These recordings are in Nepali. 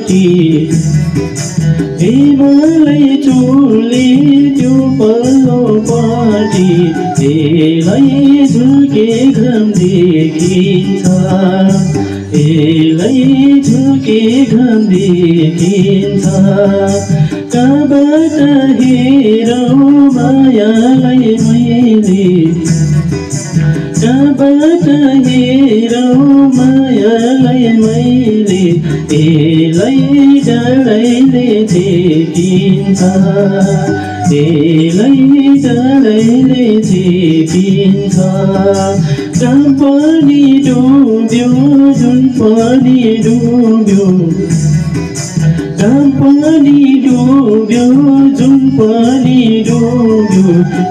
पाटी हिमालय चुली त्यो पल्लो पाटी यसलाई झुल्के घाम देखिन्छ यसलाई झुल्के घाम देखिन्छ कहाँबाट हेरौँ मायालाई मैले कहाँबाट हेरौँ मायालाई मैले यसलाई डाँडैले छेकिन्छ यसलाई डाँडैले छेकिन्छ घाम पनि डुब्यो जुन पनि डुब्यो घाम पनि डुब्यो जुन पनि डुब्यो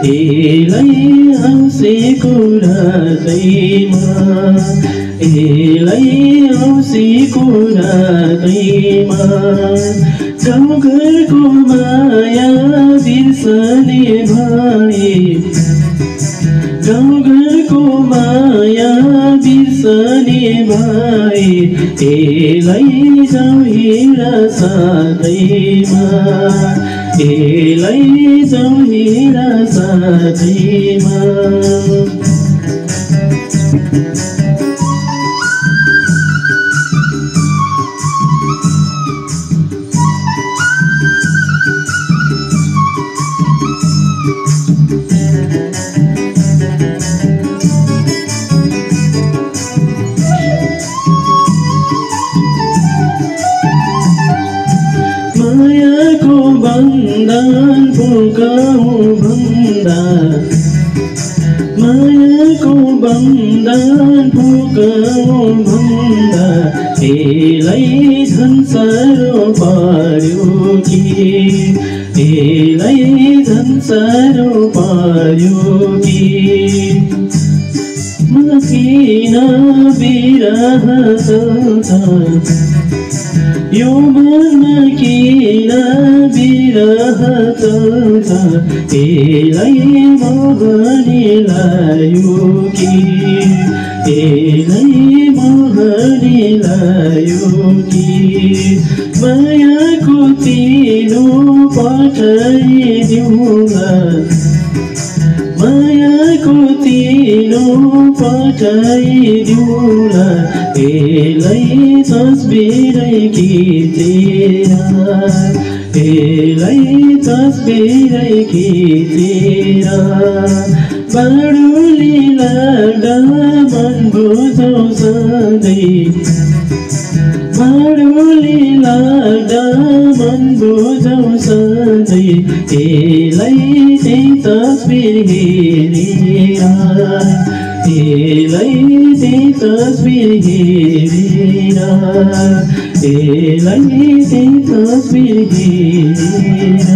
यसलाई औँसीको रातैमा यसलाई औँसीको रातैमा गाउँघरको माया बिर्सने भए गाउँघरको माया बिर्सने भए यसलाई जाउँ हिँडा साथैमा यसलाई जाउँ हिँडा साथैमा मायाको बन्धन फुकाउँ भन्दा मायाको बन्धन फुकाउँ भन्दा यसलाई झन् साह्रो पर्यो कि यसलाई झन् साह्रो पर्यो कि म किन बिरह चल्छ यो मनमा किन बिरह चल्छ यसलाई मोहनी लायो कि यसलाई मोहनी लायो कि मायाको तिनो पठाइदिउँला मायाको तिनो पठाइदिउँला यसलाई तस्बिरै खिचेर यसलाई तस्बिरै खिचेर बाडुली लाग्दा मन बुझौँ सधैँ बाडुली लाग्दा मन बुझौँ सधैँ यसलाई त्यही तस्बिर हेरेर यसलाई त्यही तस्बिर हेरेर यसलाई त्यही तस्बिर हेरेर